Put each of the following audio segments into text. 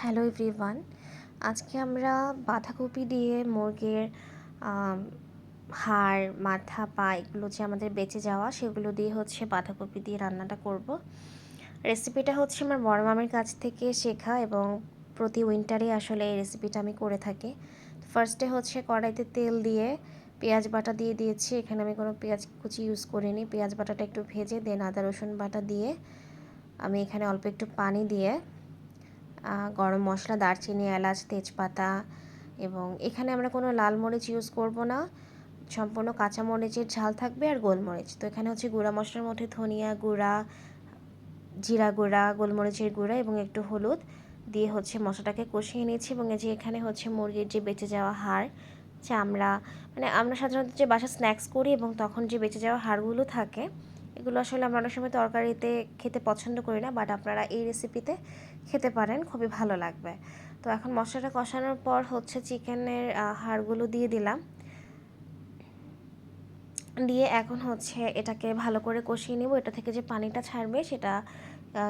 Hello everyone. আজকে আমরা বাঁধাকপি দিয়ে মুরগির হাড়, মাথা, পা এগুলো যে আমাদের বেঁচে যাওয়া সেগুলো দিয়ে বাঁধাকপি দিয়ে রান্নাটা করব। রেসিপিটা আমার বড় মামের কাছ থেকে শেখা এবং প্রতি উইন্টারে আসলে এই রেসিপিটা আমি করে থাকি। ফার্স্টে কড়াইতে তেল দিয়ে পেঁয়াজ বাটা দিয়ে দিয়েছি। এখানে আমি কোনো পেঁয়াজ কুচি ইউজ করিনি। পেঁয়াজ বাটাটা একটু ভেজে দেন আদা রসুন বাটা দিয়ে আমি এখানে অল্প একটু পানি দিয়ে গরম মশলা, দারচিনি, এলাচ, তেজপাতা এবং এখানে আমরা কোনো লাল মরিচ ইউজ করব না, সম্পূর্ণ কাঁচা মরিচের ঝাল থাকবে আর গোলমরিচ। তো এখানে গুঁড়া মশলার মধ্যে ধনিয়া গুঁড়া, জিরা গুঁড়া, গোলমরিচের গুঁড়া এবং একটু হলুদ দিয়ে মশলাটাকে কষিয়ে নিয়েছি। এবং এই যে এখানে মুরগির যে বেঁচে যাওয়া হাড়, চামড়া, মানে আমরা সাধারণত যে বাসা স্ন্যাক্স করি এবং তখন যে বেঁচে যাওয়া হাড়গুলো থাকে এগুলো আসলে আমরা অনেক সময় তরকারিতে খেতে পছন্দ করি না, বাট আপনারা এই রেসিপিতে খেতে পারেন, খুবই ভালো লাগবে। তো এখন মশলাটা কষানোর পর চিকেনের হাড়গুলো দিয়ে দিলাম, দিয়ে এখন এটাকে ভালো করে কষিয়ে নেব। এটা থেকে যে পানিটা ছাড়বে সেটা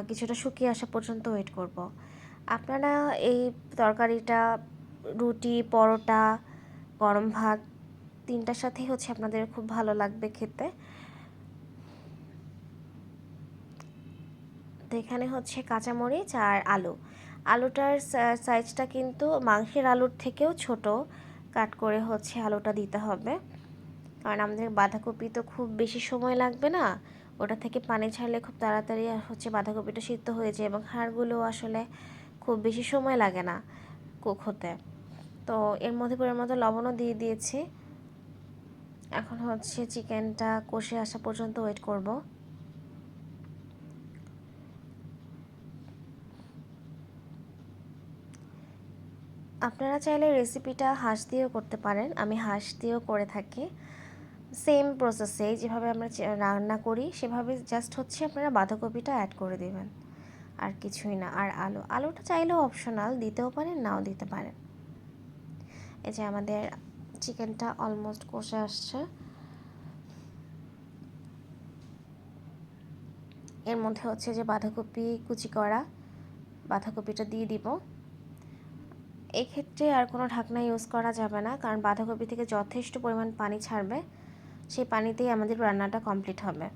কিছুটা শুকিয়ে আসা পর্যন্ত ওয়েট করব। আপনারা এই তরকারিটা রুটি, পরোটা, গরম ভাত তিনটার সাথেই আপনাদের খুব ভালো লাগবে খেতে। তো এখানে কাঁচামরিচ আর আলুটার সাইজটা কিন্তু মাংসের আলুর থেকেও ছোট কাট করে আলুটা দিতে হবে, কারণ আমাদের বাঁধাকপি তো খুব বেশি সময় লাগবে না, ওটা থেকে পানি ছাড়লে খুব তাড়াতাড়ি বাঁধাকপিটা সিদ্ধ হয়ে যায় এবং হাড়গুলো আসলে খুব বেশি সময় লাগে না কুক হতে। তো এর মধ্যে পরিমাণ মতো লবণও দিয়ে দিয়েছি। এখন চিকেনটা কষে আসা পর্যন্ত ওয়েট করব। আপনারা চাইলে রেসিপিটা হাঁস দিয়েও করতে পারেন, আমি হাঁস দিয়েও করে থাকি। সেম প্রসেসে যেভাবে আমরা রান্না করি সেভাবে জাস্ট আপনারা বাঁধাকপিটা অ্যাড করে দেবেন, আর কিছুই না। আর আলুটা চাইলেও অপশনাল, দিতেও পারেন নাও দিতে পারেন। এই যে আমাদের চিকেনটা অলমোস্ট কষে আসছে, এর মধ্যে যে বাঁধাকপি কুচি করা বাঁধাকপিটা দিয়ে দিব। এক্ষেত্রে আর কোনো ঢাকনা ইউজ করা যাবে না, কারণ বাঁধাকপি থেকে যথেষ্ট পরিমাণ পানি ছাড়বে, সেই পানিতেই আমাদের রান্নাটা কমপ্লিট হবে।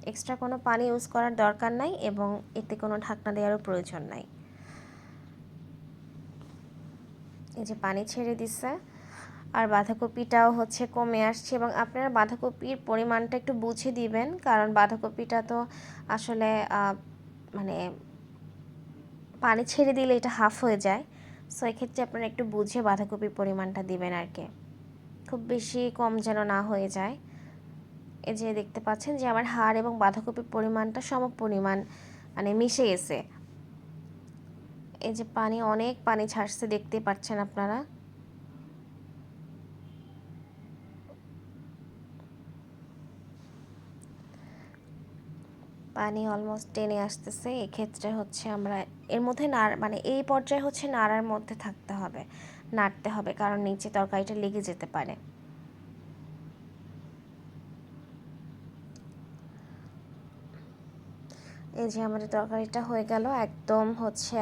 এক্সট্রা কোনো পানি ইউজ করার দরকার নাই এবং এতে কোনো ঢাকনা দেওয়ারও প্রয়োজন নাই। এই যে পানি ছেড়ে দিচ্ছে আর বাঁধাকপিটাও কমে আসছে, এবং আপনারা বাঁধাকপির পরিমাণটা একটু বুঝে দিবেন, কারণ বাঁধাকপিটা তো আসলে মানে পানি ছেড়ে দিলে এটা হাফ হয়ে যায়। সো এক্ষেত্রে আপনারা একটু বুঝে বাঁধাকপির পরিমাণটা দিবেন আর কি, খুব বেশি কম যেন না হয়ে যায়। এই যে দেখতে পাচ্ছেন যে আমার হাড় এবং বাঁধাকপির পরিমাণটা সমপরিমাণ মানে মিশে গেছে। এই যে অনেক পানি ছাড়ছে, দেখতে পাচ্ছেন আপনারা। পানি অলমোস্ট টেনে আসতেছে। এক্ষেত্রে আমরা এর মধ্যে মানে এই পর্যায়ে নাড়ার মধ্যে থাকতে হবে, নাড়তে হবে, কারণ নিচে তরকারিটা লেগে যেতে পারে। এই যে আমাদের তরকারিটা হয়ে গেল, একদম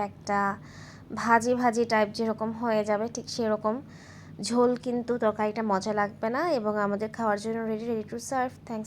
একটা ভাজি ভাজি টাইপ যেরকম হয়ে যাবে ঠিক সেরকম ঝোল, কিন্তু তরকারিটা মজা লাগবে না এবং আমাদের খাওয়ার জন্য রেডি টু সার্ভ। থ্যাংকস।